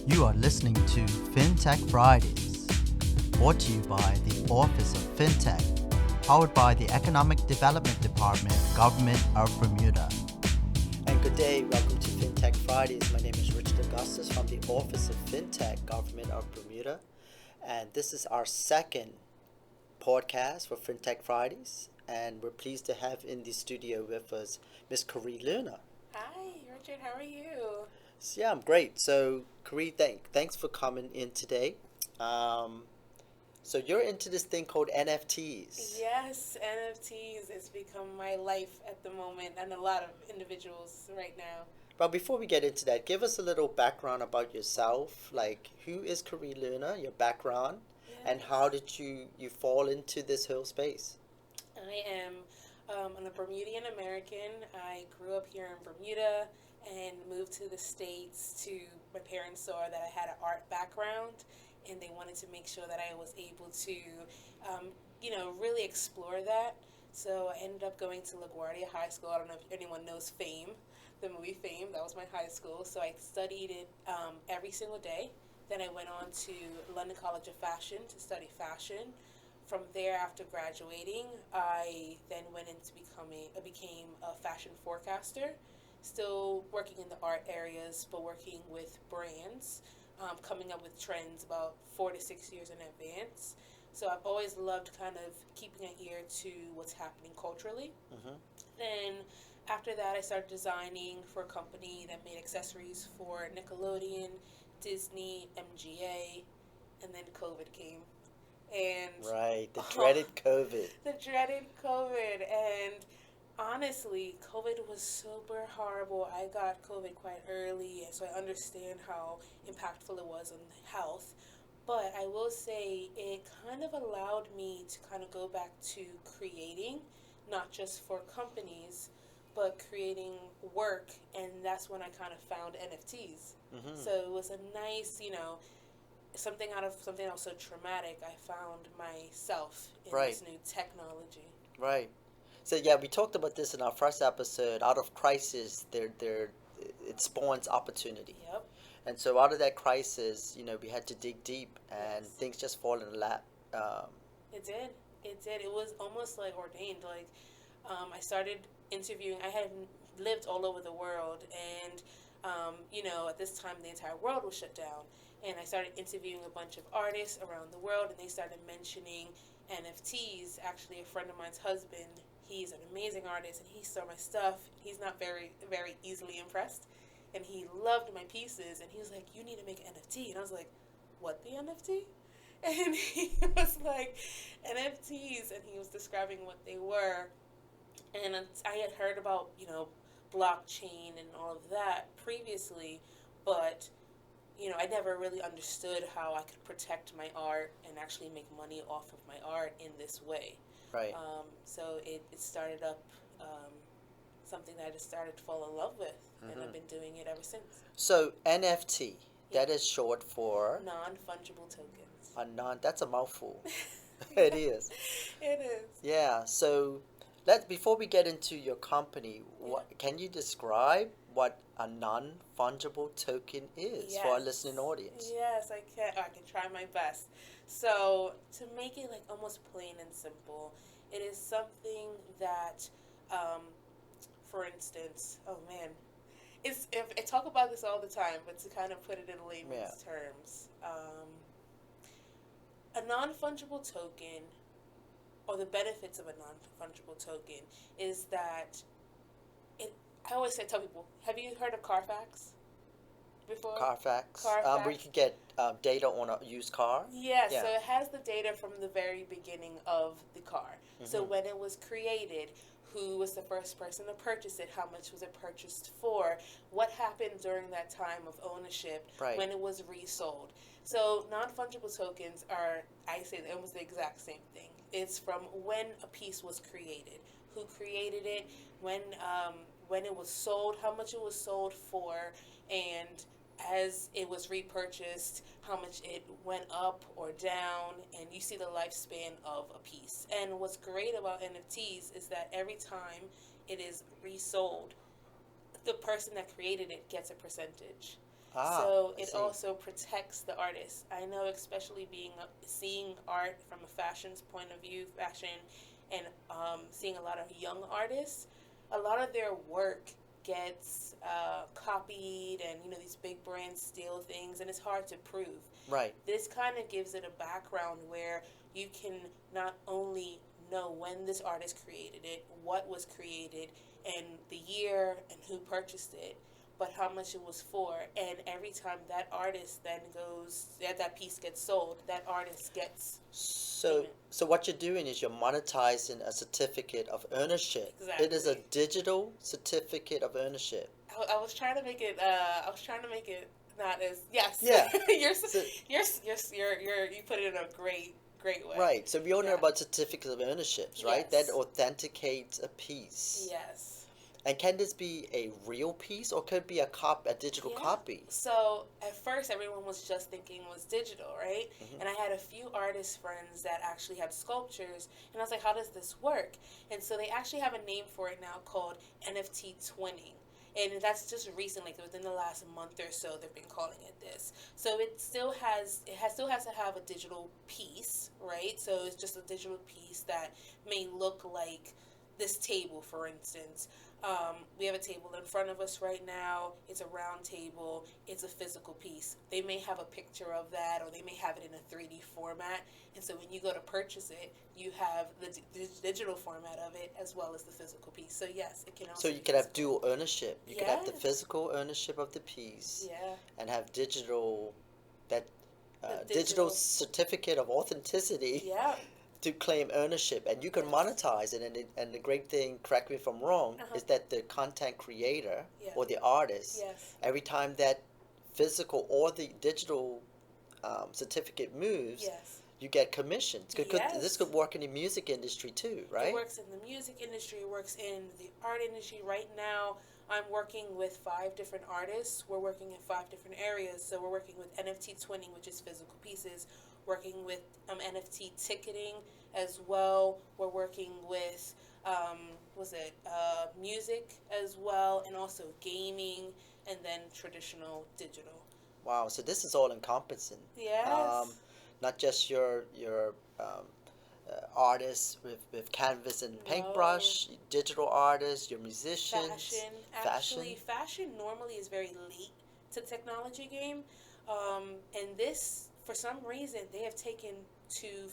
You are listening to Fintech Fridays, brought to you by the Office of Fintech, powered by the Economic Development Department, Government of Bermuda. And good day, welcome to Fintech Fridays. My name is Richard Augustus from the Office of Fintech, Government of Bermuda. And this is our second podcast for Fintech Fridays. And we're pleased to have in the studio with us Miss Karee Luna. Hi, Richard. How are you? So, yeah, I'm great. So, Karee, thanks for coming in today. So you're into this thing called NFTs. Yes, NFTs has become my life at the moment, and a lot of individuals right now. But before we get into that, give us a little background about yourself. Like, who is Karee Luna, your background, and Yes. how did you fall into this whole space? I am a Bermudian American. I grew up here in Bermuda and moved to the States to my parents saw that I had an art background and they wanted to make sure that I was able to, really explore that. So I ended up going to LaGuardia High School. I don't know if anyone knows Fame, the movie Fame. That was my high school. So I studied it every single day. Then I went on to London College of Fashion to study fashion. From there, after graduating, I then went into became a fashion forecaster, still working in the art areas, but working with brands, coming up with trends about 4 to 6 years in advance. So I've always loved kind of keeping an ear to what's happening culturally. Mm-hmm. Then after that, I started designing for a company that made accessories for Nickelodeon, Disney, MGA, and then COVID came. And Right, the dreaded COVID. the dreaded COVID. And honestly, COVID was super horrible. I got COVID quite early, and so I understand how impactful it was on health. But I will say it kind of allowed me to kind of go back to creating, not just for companies, but creating work. And that's when I kind of found NFTs. Mm-hmm. So it was a nice, something out of something that was so traumatic, I found myself in Right. this new technology. Right. So yeah, we talked about this in our first episode. Out of crisis, it spawns opportunity. Yep. And so out of that crisis, we had to dig deep, and Yes. things just fall in the lap. It did. It did. It was almost like ordained. Like, I started interviewing. I had lived all over the world, and at this time the entire world was shut down. And I started interviewing a bunch of artists around the world, and they started mentioning NFTs. Actually, a friend of mine's husband, he's an amazing artist, and he saw my stuff. He's not very, very easily impressed, and he loved my pieces, and he was like, "You need to make an NFT." And I was like, "What, the NFT?" And he was like, "NFTs," and he was describing what they were. And I had heard about, blockchain and all of that previously, but I never really understood how I could protect my art and actually make money off of my art in this way. Right. So it started up something that I just started to fall in love with, and I've been doing it ever since. So NFT, Yeah. that is short for Non-fungible tokens. that's a mouthful. It is. It is. Yeah. So before we get into your company, can you describe what a non-fungible token is for our Yes. listening audience? Yes, I can. I can try my best. So to make it like almost plain and simple, it is something that, for instance, oh man, if I talk about this all the time, but to kind of put it in layman's terms, a non-fungible token, or the benefits of a non-fungible token, is that I always tell people, have you heard of Carfax before? Carfax. Carfax. Where you can get data on a used car. Yeah, Yeah. so it has the data from the very beginning of the car. So Mhm. when it was created, who was the first person to purchase it, how much was it purchased for, what happened during that time of ownership, Right. when it was resold. So non-fungible tokens are, I say, almost the exact same thing. It's from when a piece was created, who created it, when it was sold, how much it was sold for, and as it was repurchased, how much it went up or down, and you see the lifespan of a piece. And what's great about NFTs is that every time it is resold, the person that created it gets a percentage. Ah, So I it see. also protects the artist. I know, especially being seeing art from a fashion's point of view, fashion, and seeing a lot of young artists, a lot of their work gets copied, and these big brands steal things, and it's hard to prove. Right. This kind of gives it a background where you can not only know when this artist created it, what was created, and the year, and who purchased it, but how much it was for. And every time that artist then goes, that piece gets sold, that artist gets So, payment. so what you're doing is you're monetizing a certificate of ownership. It is a Exactly. digital certificate of ownership. I was trying to make it. I was trying to make it not as yes. Yeah. you're, So, you put it in a great way. right. So we all know Yeah. about certificates of ownerships, right? That Yes. authenticates a piece. Yes. And can this be a real piece or could it be a digital Yeah. copy? So at first, everyone was just thinking it was digital, right? Hmm. And I had a few artist friends that actually had sculptures, and I was like, "How does this work?" And so they actually have a name for it now called NFT twinning. And that's just recently, within the last month or so, they've been calling it this. So still has to have a digital piece, right? So it's just a digital piece that may look like this table, for instance. We have a table in front of us right now. It's a round table. It's a physical piece. They may have a picture of that, or they may have it in a 3D format. And so when you go to purchase it, you have the digital format of it as well as the physical piece. So yes, it can So also you be could have physical. dual ownership. You could have the Yes. physical ownership of the piece Yeah. and have digital that The digital digital. certificate of authenticity Yeah. to claim ownership, and you can Yes. monetize it. And the great thing, correct me if I'm wrong, Uh-huh. is that the content creator Yeah. or the artist, Yes. every time that physical or the digital certificate moves, Yes. you get commissions. This Yes. could work in the music industry too, It right? works in the music industry, it works in the art industry. Right now, I'm working with 5 different artists. We're working in 5 different areas. So we're working with NFT twinning, which is physical pieces, working with NFT ticketing as well. We're working with was it music as well, and also gaming, and then traditional digital. Wow, so this is all encompassing. Um, Yes. Not just your artists with canvas and No. paintbrush, digital artists, your musicians, Fashion. fashion. Actually, fashion normally is very late to technology game, and this, for some reason, they have taken to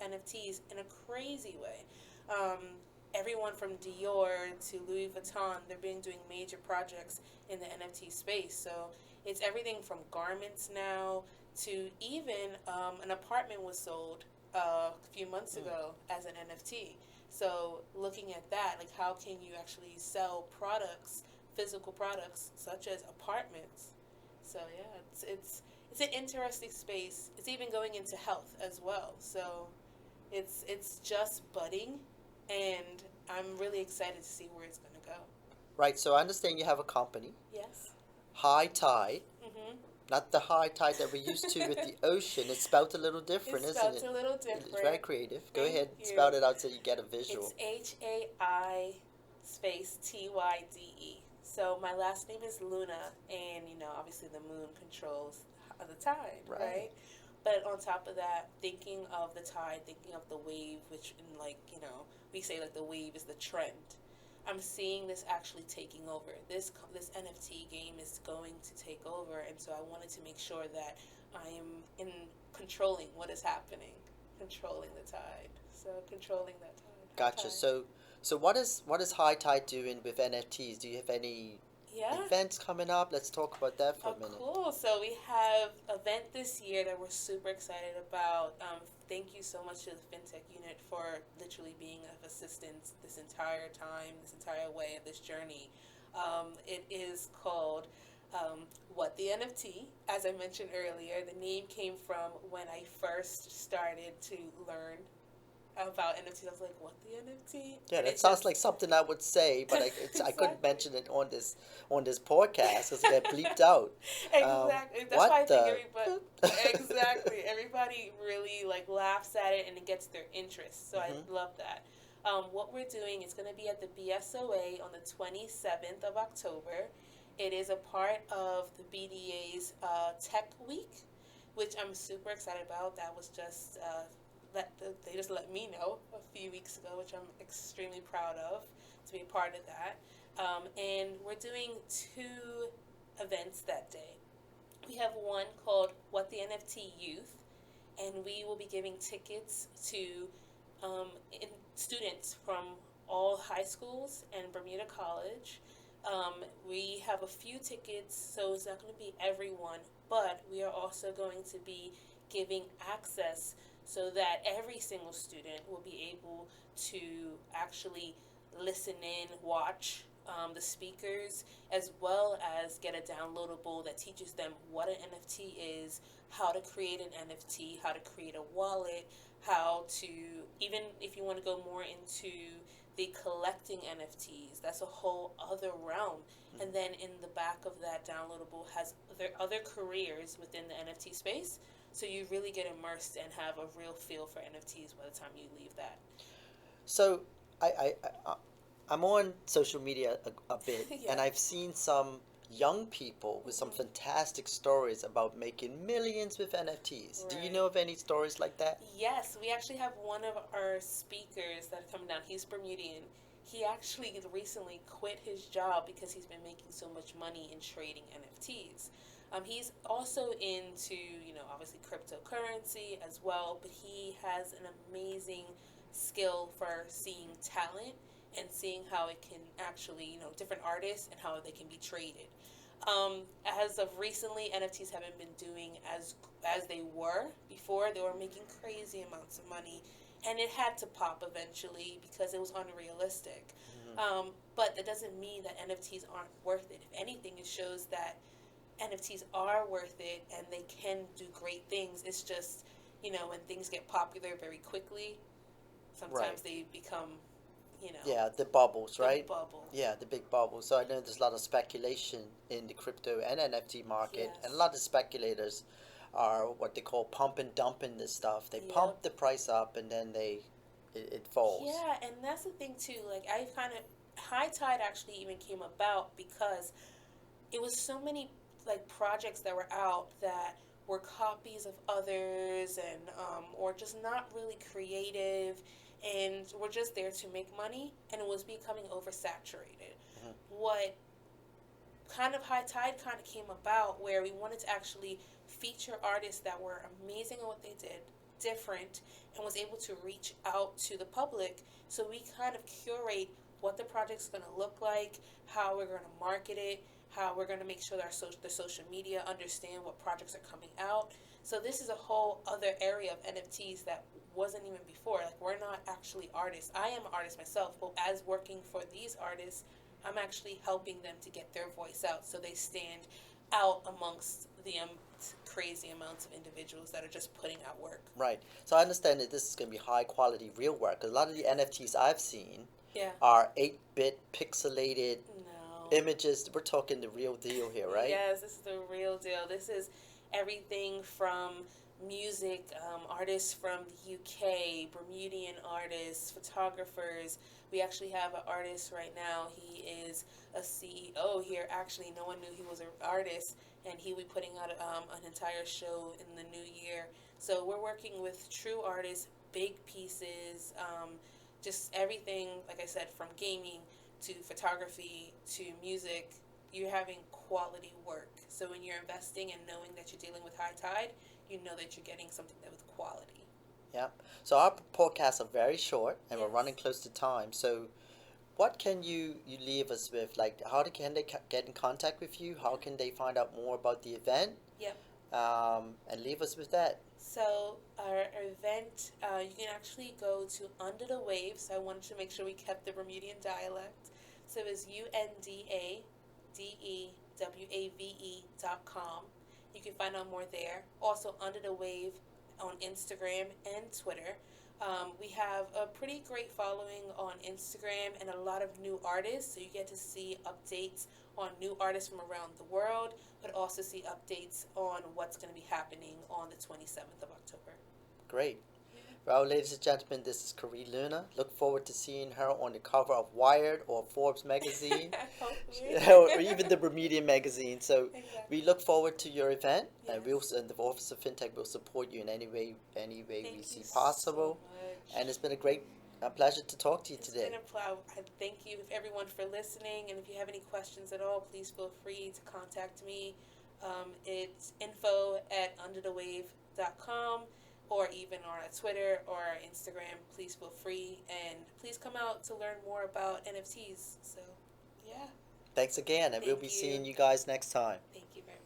NFTs in a crazy way. Um, Everyone from Dior to Louis Vuitton, they've been doing major projects in the NFT space. So it's everything from garments now to even an apartment was sold a few months Mm. ago as an NFT. So looking at that, like how can you actually sell products, physical products such as apartments? So yeah, it's an interesting space. It's even going into health as well. So it's just budding, and I'm really excited to see where it's gonna go. Right, so I understand you have a company, Yes. High Tide, Mhm. not the high tide that we're used to with the ocean. It's spelled a little different, It's isn't spelled it? a little It's very different. creative. Go Thank ahead, you. spout it out so you get a It's visual. HAI space TYDE. So my last name is Luna, and obviously the moon controls the tide, Right. right? But on top of that, thinking of the tide, thinking of the wave, which in we say like the wave is the trend. I'm seeing this actually taking over. This NFT game is going to take over, and so I wanted to make sure that I am in controlling what is happening, controlling the tide. So controlling that tide, high Gotcha. tide. So what is High Tide doing with NFTs? Do you have any Yeah. events coming up? Let's talk about that for Oh, a minute. cool. So we have an event this year that we're super excited about. Thank you so much to the Fintech unit for literally being of assistance this entire time, this entire way of this journey. It is called What the NFT. As I mentioned earlier, the name came from when I first started to learn about NFTs. I was like, what the NFT? Yeah, And that it sounds just like something I would say, but I couldn't exactly. mention it on this podcast because it get bleeped out. Exactly. That's why I What think the? everybody exactly everybody really like laughs at it and it gets their interest. So I Hmm. love that. What we're doing is going to be at the BSOA on the 27th of October, It is a part of the BDA's Tech Week, which I'm super excited about. That was just they just let me know a few weeks ago, which I'm extremely proud of to be a part of that. And we're doing two events that day. We have one called What the NFT Youth, and we will be giving tickets to students from all high schools and Bermuda College. We have a few tickets, so it's not going to be everyone, but we are also going to be giving access so that every single student will be able to actually listen in, watch the speakers, as well as get a downloadable that teaches them what an NFT is, how to create an NFT, how to create a wallet, how to, even if you want to go more into the collecting NFTs, that's a whole other realm. Mm-hmm. And then in the back of that downloadable has other careers within the NFT space. So you really get immersed and have a real feel for NFTs by the time you leave that. So I I'm on social media a bit, Yeah. and I've seen some young people with some fantastic stories about making millions with NFTs. Do you Right. know of any stories like that? Yes, we actually have one of our speakers that are coming down. He's Bermudian. He actually recently quit his job because he's been making so much money in trading NFTs. He's also into, obviously cryptocurrency as well, but he has an amazing skill for seeing talent and seeing how it can actually, different artists and how they can be traded. As of recently, NFTs haven't been doing as they were before. They were making crazy amounts of money, and it had to pop eventually because it was unrealistic. But that doesn't mean that NFTs aren't worth it. If anything, it shows that NFTs are worth it and they can do great things. It's just, when things get popular very quickly, sometimes Right. they become, Yeah, the bubbles, the right? bubble. Yeah, the big bubbles. So I know there's a lot of speculation in the crypto and NFT market, and a Yes. lot of speculators are what they call pump and dumping this stuff. They pump Yep. the price up, and then it falls. Yeah, and that's the thing too. Like I kind of High Tide actually even came about because it was so many like projects that were out that were copies of others and or just not really creative and were just there to make money, and it was becoming oversaturated. Mhm. What kind of High Tide kind of came about where we wanted to actually feature artists that were amazing at what they did, different, and was able to reach out to the public. So we kind of curate what the project's going to look like, how we're going to market it, how we're going to make sure that the social media understand what projects are coming out. So this is a whole other area of NFTs that wasn't even before. Like we're not actually artists. I am an artist myself, but as working for these artists, I'm actually helping them to get their voice out so they stand out amongst the crazy amounts of individuals that are just putting out work. Right. So I understand that this is going to be high quality real work. 'Cause a lot of the NFTs I've seen Yeah. are 8-bit pixelated No. images. We're talking the real deal here, right? Yes, this is the real deal. This is everything from music, artists from the UK, Bermudian artists, photographers. We actually have an artist right now. He is a CEO here. Actually, no one knew he was an artist, and he'll be putting out an entire show in the new year. So we're working with true artists, big pieces, just everything, like I said, from gaming to photography to music. You're having quality work. So when you're investing and knowing that you're dealing with High Tide, you know that you're getting something that with quality. Yeah. So our podcasts are very short, and we're Yes. running close to time. So what can you leave us with? Like, can they get in contact with you? How can they find out more about the event? Yep. And leave us with that. So our event, you can actually go to Under the Waves. I wanted to make sure we kept the Bermudian dialect. So it's UNDADEWAVE.com. You can find out more there. Also Under the Wave on Instagram and Twitter. We have a pretty great following on Instagram and a lot of new artists, so you get to see updates on new artists from around the world, but also see updates on what's going to be happening on the 27th of October. Great. Well, ladies and gentlemen, this is Karee Luna. Look forward to seeing her on the cover of Wired or Forbes magazine, Hopefully. or even the Bermudian magazine. So we Exactly. look forward to your event, and Yes. and the Office of Fintech will support you in any way we Thank you see so possible. And it's much. been a pleasure to talk to you It's been today. a pleasure. I thank you everyone for listening, and if you have any questions at all, please feel free to contact me. It's info@underthewave.com, or even on our Twitter or our Instagram. Please feel free, and please come out to learn more about NFTs. So, yeah, Thanks again, and we'll be thank seeing you. you guys next time. Thank you very much.